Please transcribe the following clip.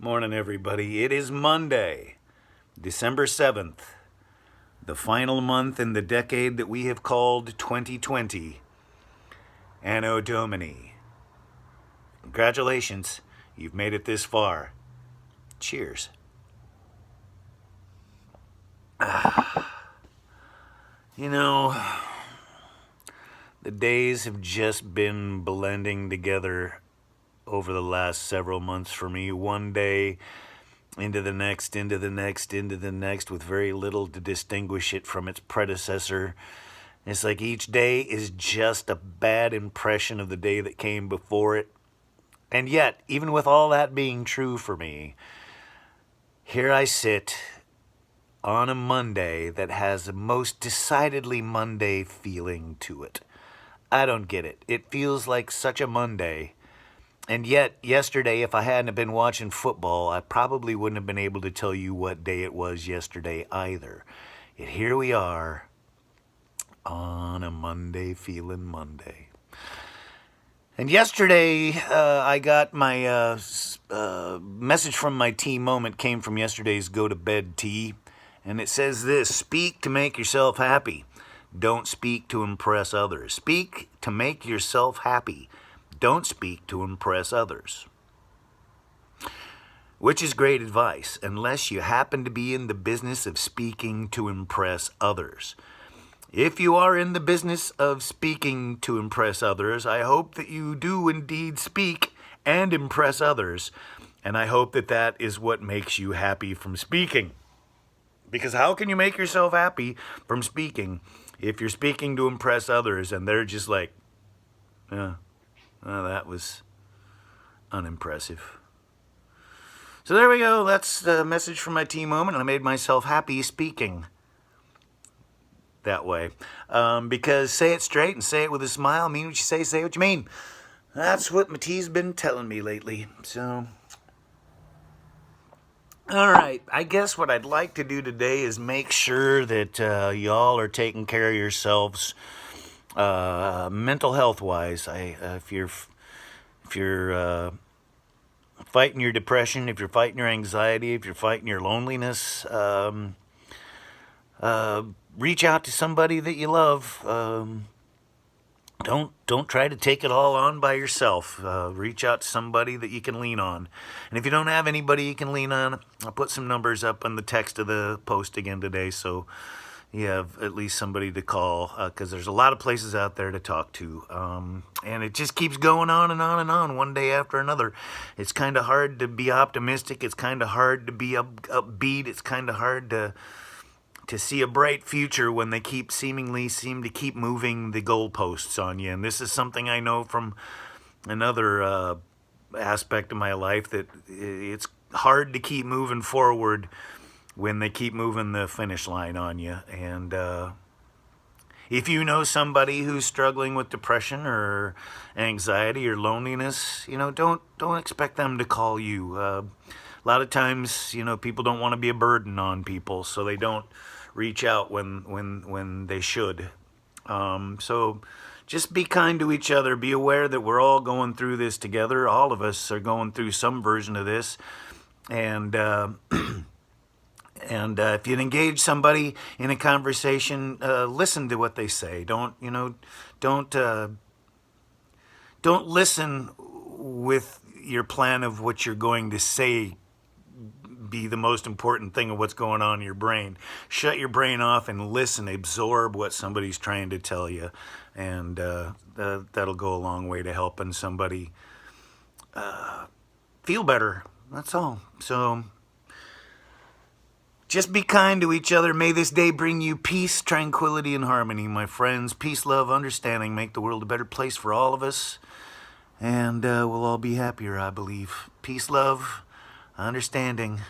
Morning, everybody. It is Monday, December 7th, the final month in the decade that we have called 2020, Anno Domini. Congratulations, you've made it this far. Cheers. You know, the days have just been blending together over the last several months for me. One day into the next, into the next, into the next, with very little to distinguish it from its predecessor. It's like each day is just a bad impression of the day that came before it. And yet, even with all that being true for me, here I sit on a Monday that has a most decidedly Monday feeling to it. I don't get it. It feels like such a Monday. And yet, yesterday, if I hadn't been watching football, I probably wouldn't have been able to tell you what day it was yesterday either. Yet here we are on a Monday feeling Monday. And yesterday, I got my message from my tea moment came from yesterday's Go to Bed tea. And it says this: speak to make yourself happy. Don't speak to impress others. Speak to make yourself happy. Don't speak to impress others. Which is great advice, unless you happen to be in the business of speaking to impress others. If you are in the business of speaking to impress others, I hope that you do indeed speak and impress others. And I hope that that is what makes you happy from speaking. Because how can you make yourself happy from speaking if you're speaking to impress others and they're just like, yeah. Well, that was unimpressive. So there we go. That's the message from my tea moment. I made myself happy speaking that way. Because say it straight and say it with a smile. Mean what you say what you mean. That's what my tea's been telling me lately. So, all right. I guess what I'd like to do today is make sure that y'all are taking care of yourselves. Mental health wise, if you're fighting your depression, if you're fighting your anxiety, if you're fighting your loneliness, reach out to somebody that you love. Don't try to take it all on by yourself. Reach out to somebody that you can lean on. And if you don't have anybody you can lean on, I'll put some numbers up on the text of the post again today, so you have at least somebody to call, because there's a lot of places out there to talk to. And it just keeps going on and on and on, one day after another. It's kind of hard to be optimistic. It's kind of hard to be upbeat. It's kind of hard to see a bright future when they seem to keep moving the goalposts on you. And this is something I know from another aspect of my life, that it's hard to keep moving forward when they keep moving the finish line on you. And if you know somebody who's struggling with depression or anxiety or loneliness, don't expect them to call you. A lot of times, people don't want to be a burden on people, so they don't reach out when they should. So just be kind to each other. Be aware that we're all going through this together. All of us are going through some version of this. And And if you engage somebody in a conversation, listen to what they say. Don't listen with your plan of what you're going to say be the most important thing of what's going on in your brain. Shut your brain off and listen. Absorb what somebody's trying to tell you, and that'll go a long way to helping somebody feel better. That's all. So just be kind to each other. May this day bring you peace, tranquility, and harmony, my friends. Peace, love, understanding. Make the world a better place for all of us. And we'll all be happier, I believe. Peace, love, understanding.